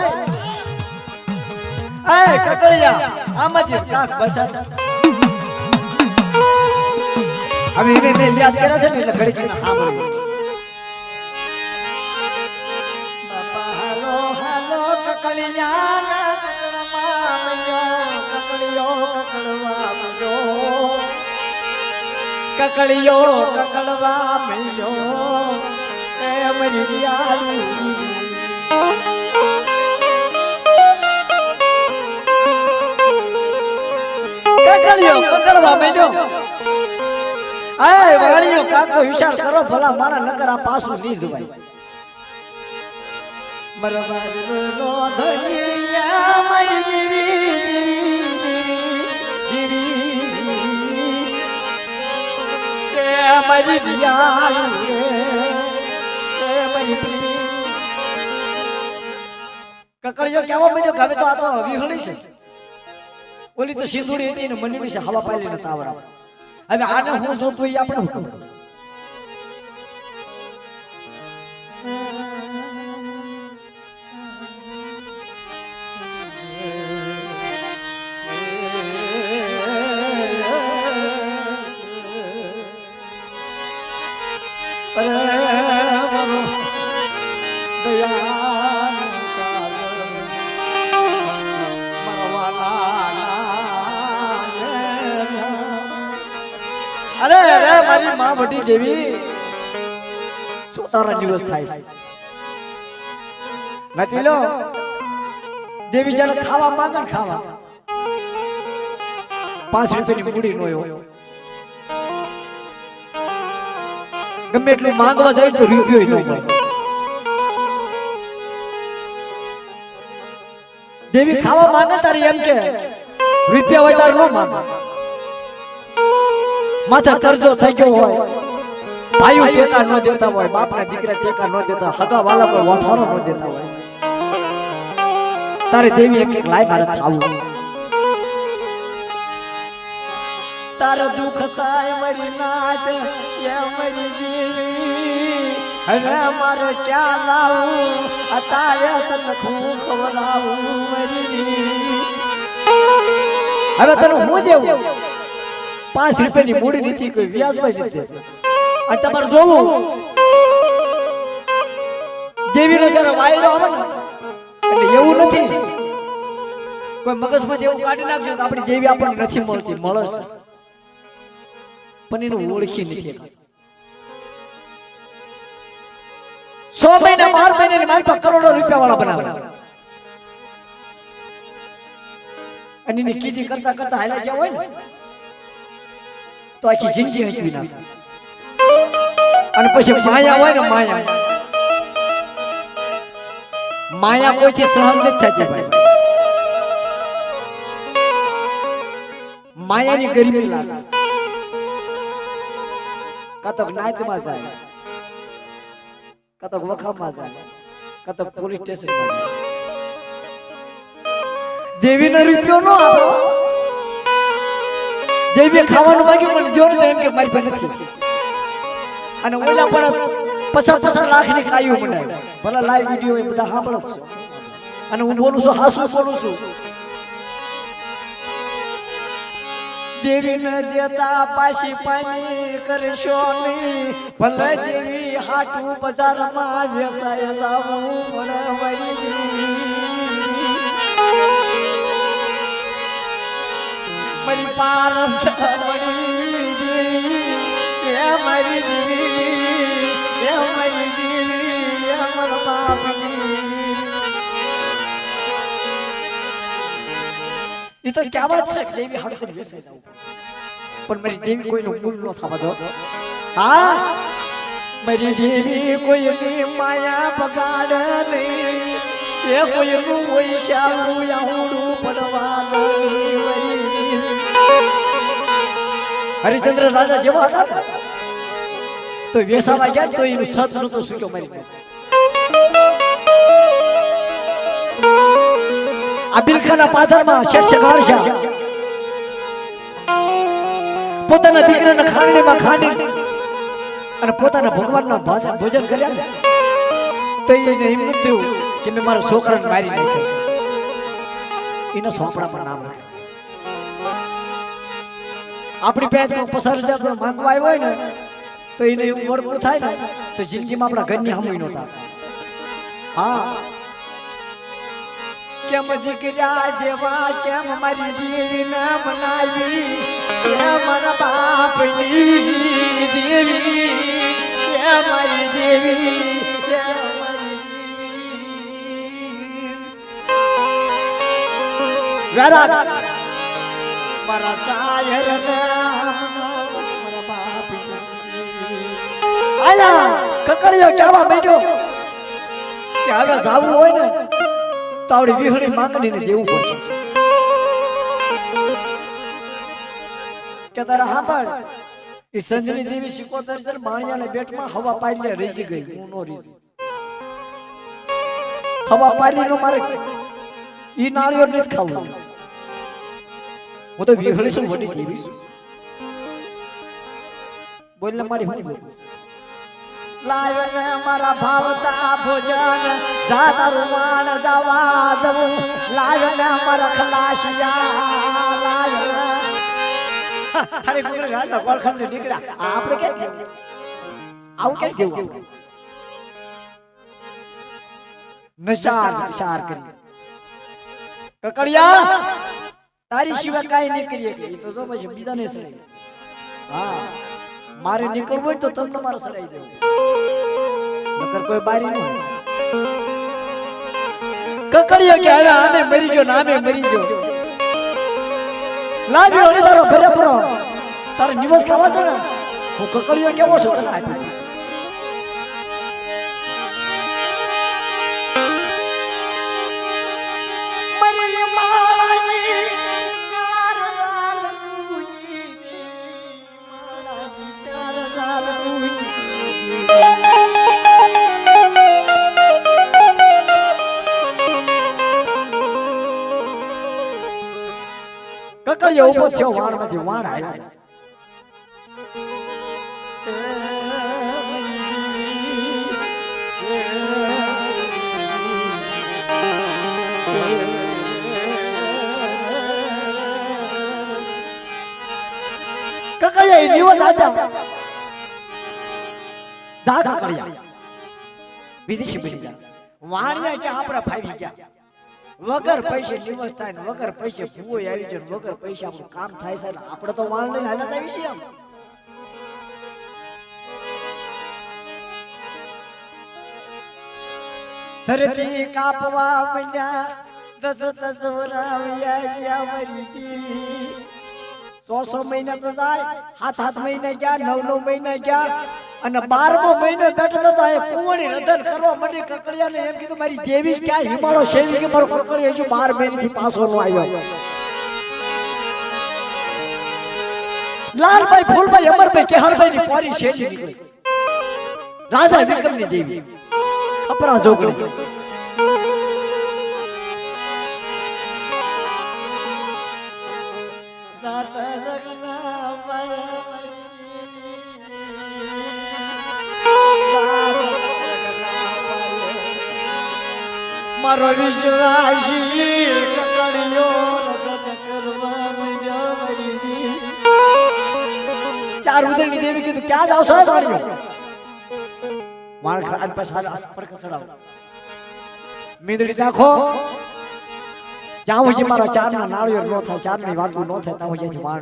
એ કકળિયા આમાંથી કાક બસા હવે એને યાદ કર્યા છે ને એટલે ઘડી ઘડી સાંભળ્યું કકળિયો કકળવા મળ્યો એ મરી દિયાળુ કકળિયો કકળવા મળ્યો એ વાળિયો કાકો વિચાર કરો ભલા મારા નકર આ પાછું નહીં જવાય બરાબર નો ધનિયા મરી મરી દિયાળુ કકળિયો કેવો મીઠો હવે તો આ તો વિહળી છે ઓલી તો સિંદુડી હતી ને મને વિશે હવા પાલી ને તાવરા હવે આને હું જોતું એ આપણે હું ખબર અરે અરે મારી માં વડી દેવી શું તારા દિવસ થાય છે નથી લો દેવી જ્યારે ખાવા માંગે ને ખાવા 5 રૂપિયાની મૂડી નો હોય ગમે એટલું માંગવા જાય તો રૂપિયો ન મળે દેવી ખાવા માંગે તારી એમ કે રૂપિયા હોય તાર નો માંગે માથા કરજો થઈ ગયો હોય ભાઈઓ ટેકા ન દેતા હોય બાપના દીકરા ટેકા ન દેતા હગા વાલા કોઈ વાથારો ન દેતા હોય તારે દેવી એક લાઈ મારે ખાવું તારો દુઃખ થાય મારી નાથ એ મારી દેવી હવે મારે ક્યાં લાવું તારે તને ખૂબ ખવડાવું મારી દેવી હવે તને હું દેવું 5 રૂપિયાની મૂડી નથી કોઈ વ્યાજમાં નથી અને તમારે જોવું દેવીનો જયારે વાયરો આવે ને એટલે એવું નથી કોઈ મગજમાં એવું કાઢી નાખજો તો આપણી દેવી આપણને નથી મળતી મળે છે પણ એનું ઓળખી નથી 100 મહિના 12 મહિનાની મારી પાસે કરોડો રૂપિયા વાળા બનાવે અને એની કીધી કરતા કરતા હાલ્યા ગયા હોય ને તો આખી જિંદગી હચવી નાખે અને પછી માયા હોય ને માયા કોઈથી સહન નથી થતી ભાઈ માયાની ગરમી લાગે કતક નાયતમાં જાય કતક વખામાં જાય કતક પોલીસ સ્ટેશનમાં જાય દેવીનો રૂપિયો નો આપો દેવી ખાવાનું માંગ્યું મને દ્યો ને એમ કે મારી પાસે નથી અને ઓલા પણ 50 લાખ ની કાયું બનાવે ભલા લાઈવ વિડિયો એ બધા સાંભળો છે અને હું બોલું છું હાસુ બોલું છું દેવી ને દેતા પાછી પાણી કરશો નહીં ભલે દેવી હાટું બજારમાં વ્યવસાય જાવું મને મારી દેવી મારી પારસ મારી દેવી એ મારી દેવી એ મારી દેવી એ મારા બાપની એ તો ક્યાં વાત છે દેવી હાડ પર બેસાઈ જાવ પણ મારી દેવી કોઈનો મૂલ ન થવા દો હા મારી દેવી કોઈની માયા બગાડ નહીં એ કોઈનું વૈશાળું યાહુડું પડવા નહીં હરિચંદ્ર રાજા જેવા હતા તો વેસાવા ગયા તો એનું સત નતો સુક્યો મારી આ બિલખાના પાથરમાં શેઠ સગાડશા પોતાના દીકરાના ખાંડણીમાં ખાંડી અને પોતાના ભગવાનના ભોજન કર્યા ને તો એને એમ નથી થયું કે મેં મારા છોકરાને મારી નાખ્યો એના સોંપડામાં નામ રાખ્યું આપણી પાસે 50,000 માંગવા આવ્યો હોય ને તો એને એવું વળગું થાય ને તો જિંદગીમાં આપણા ઘરની હમુઈ નહોતા હા કેમ દીકરા જેવા કેમ મારી દેવી ના બનાવી મારા બાપની દેવી મારી દેવી મારા સાયર મારા બાપ આયા કકડીયો કેવા બેઠો કે હવે જાવું હોય ને તો આવડી વિહળી માંગણીને દેવું પડશે કે તારા હાંભળ એ સંજની દેવી સિકોતર છે માણિયાના બેટમાં હવા પાલી રીજી ગઈ હું નો રીજી હવા પાલી નો મારે ઈ નાળિયો નથી ખાવું હું તો વિહળી છું વડી દેવી છું બોલ ને મારી હું લાયો ને મારા ભાવતા ભોજન જાતા રૂમાન જવા દઉં લાયો ને મારા ખલાશિયા લાયો અરે કોને ગાડા ગોળખંડ ને નીકળ્યા આપણે કે આવું કે દેવું નશાર કરી કકડિયા તારી સિવાય કાઈ નહીં કરીએ કે ઈ તો જો પછી બીજાને સડાઈ હા મારે નીકળવું હોય તો તમને મારે સડાઈ દેવું નકર કોઈ બારી ન હોય કકડિયા કે હવે આને મરી ગયો નામે મરી ગયો લાવ્યો હળી તારો ઘરે પરો તારે નિવાસ ખાવા છે ને હું કકડિયો કેવો છું તને આપી કકડિયો ઉભો થયો વાણમાંથી વાણ આવ્યો કકળિયા એ નિવસ આપ્યા જા કકળિયા વિદેશી બની જા વાણિયા કે આપણે ફાવી ગયા વગર પૈસે નિવસ થાય ને વગર પૈસે ભૂવો આવી જાય વગર પૈસે આપણું કામ થાય છે આપણે તો વાણ લઈને હાલત આવી છીએ આમ ધરતી કાપવા મૈયા દસ વરાવ્યા ગયા મરી દી 100 મહિના તો જાય 7 મહિના ગયા 9 મહિના ગયા અને 12મો મહિનો બેઠો તો એ કુંવરી રધન કરવા માંડી કકળિયાને એમ કીધું મારી દેવી ક્યાં હિમાળો શેવી કે મારો કકળિયો હજુ 12 મહિનાથી પાછો નો આવ્યો લાલભાઈ ફૂલભાઈ અમરભાઈ કેહરભાઈ ની પોરી શેરી નીકળી રાજા વિક્રમની દેવી કપરા જોગણી મારો વિશ્વાસી કકળિયો રતન કરવા મજવરી દી ચાર ઉદળની દેવી કીધું ક્યાં જાવ છો સાડીઓ માર ખાન પર સારા પર કસડાવ મીંદડી નાખો જાવ જે મારા ચાર ના નાળિયો નો થાય ચાર ની વાતો નો થાય તાવ જે માર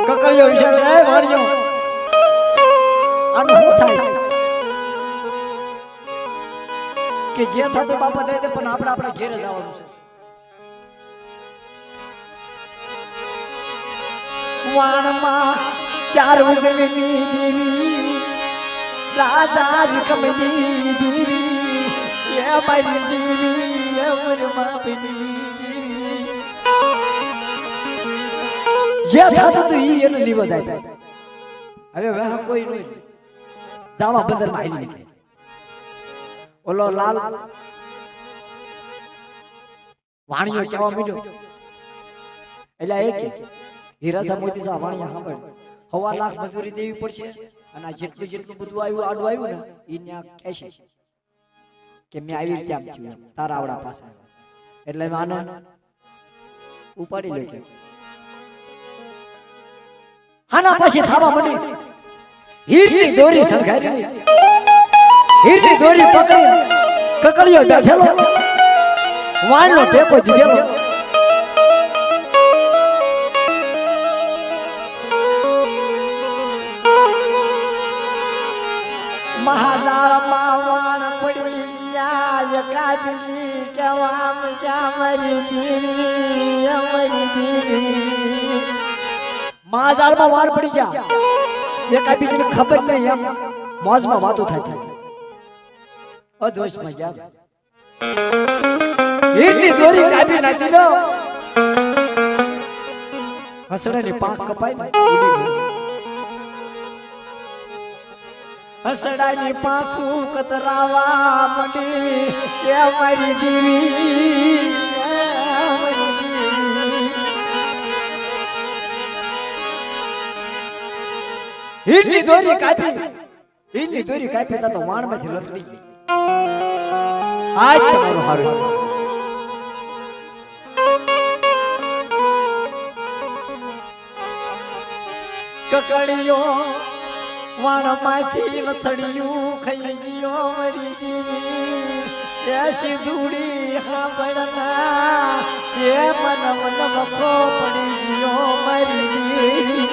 કકળિયો વિચાર રે વાણિયો આનું શું થાય છે કે જે થતું બાપા દે દે પણ આપણે આપણા ઘેરે જવાનું છે વાણમાં ચાર ઉજળની દેવી રાજા વિક્રમની દેવી એ મારી દેવી અમર બાપની જે થતું તું ઈ એનું લીવો જાય હવે વહ કોઈ નહીં જાવા બંદર માં આવી નીકળે ઓલો લાલ વાણિયો કેવા મીઠો એટલે એ કે હીરા મોતી સા વાણિયા સાંભળ 1.5 લાખ મજૂરી દેવી પડશે અને આ જેટલું બધું આવ્યું આડું આવ્યું ને ઈ ન્યા કહેશે કે મે આવી રીતે આમ થયું તારા આવડા પાસે એટલે માનો ઉપાડી લે કે આના પછી થાવા મળી હીરની દોરી સળગાવી હીરની દોરી પકડી કકળિયો બેઠેલો વાણનો ટેકો દીધેલો મહાજાળમાં વાણ પડી ગયા એકાદશી કેવા મજા મરી દીરી અમારી દીરી મહાજાળમાં વાણ પડી ગયા એકાદશીને ખબર નહીં એમ મોજમાં વાતો થાય અધોષમાં ગયા હીરની દોરી કાપી નાખી લો હસડાની પાંખ કપાઈ ને ઉડી ગઈ હસડાની પાંખું કતરાવા મંડી એ મારી દેવી હીરની દોરી કાપી તો વાણમાંથી લથડી ગઈ આજ તમારું હારું કકળિયો વાણમાંથી લથડિયું ખાઈ ગયો મરી દેવી એસી ધૂળી હાંભળના એ મન વખો પડી ગયો મરી દેવી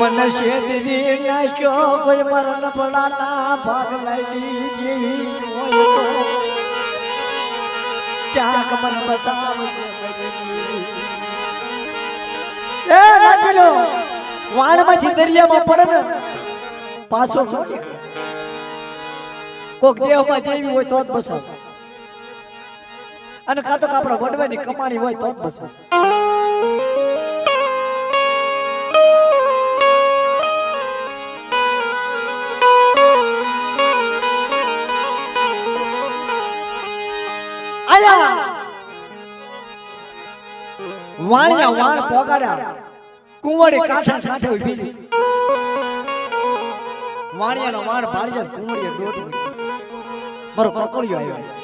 મને શેદરી નાખ્યો કોઈ મરણ પડાના ભાગ લાડી દેવી હોય તો ક્યાંક મન બસાવજે એ નાખીલો વાણમાંથી દરિયામાં પડે ને પાછો નો નીકળે કોક દેહમાં દેવી હોય તો જ બસાવ અને કાં તો આપણા વડવાની કમાણી હોય તો જ બસાવ વાણિયા વાણ પોગાડ્યા કુંવરી કાંઠે ઉભી વાણિયાનો વાણ ભાળજે કુંવળીએ દોઢ મારો કકળિયો આવ્યો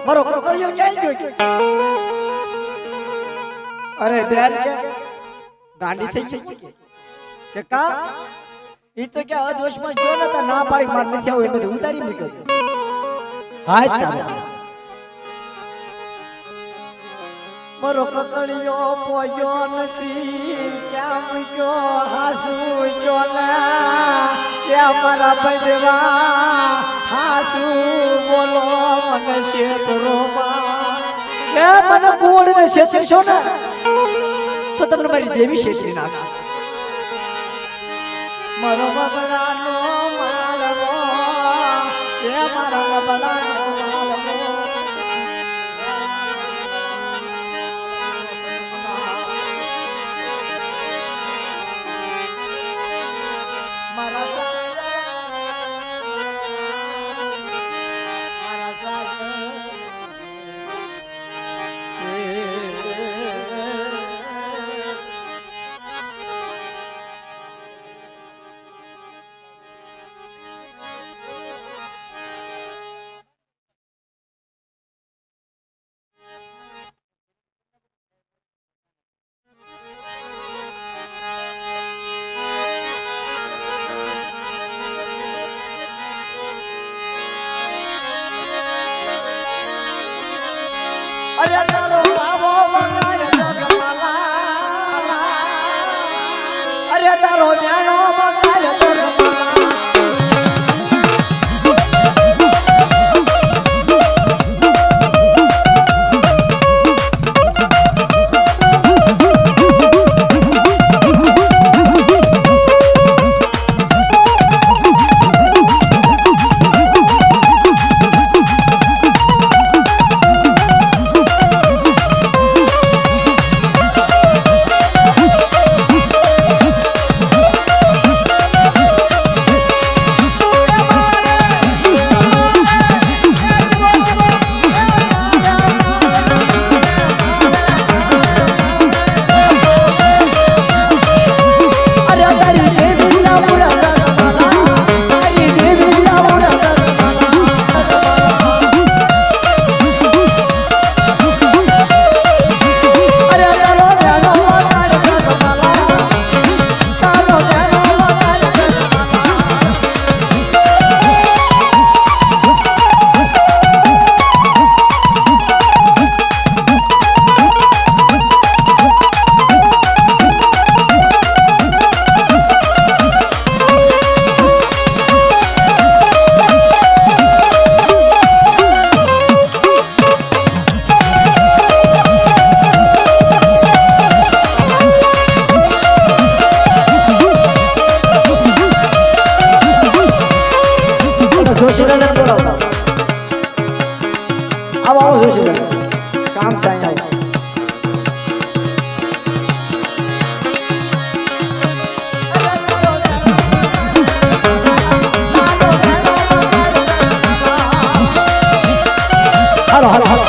મારો કકળિયો ક્યાં ગયો અરે બેન કે ગાંડી થઈ ગઈ કે કા ઈ તો કે અદોષમાં જો નતા ના પાડી માર નથી આવું એ બધું ઉતારી મૂક્યો હાય તારે મારો કકળિયો પોયો નથી ક્યાં મૂક્યો હાસુ ગયો ના કે મારા બૈદવા હાસુ બોલો મને શેતરોમાં એ મને કુંવળને શેતરશો ને તો તમને મારી દેવી શેતરી નાખશે મારો બબલાનો માલવો એ મારા બબલાનો માલવો અરે તારો બાબો બગાડ જગમાલા અરે તારો જાનો બગાડ જગમાલા હાલો હાલો હાલો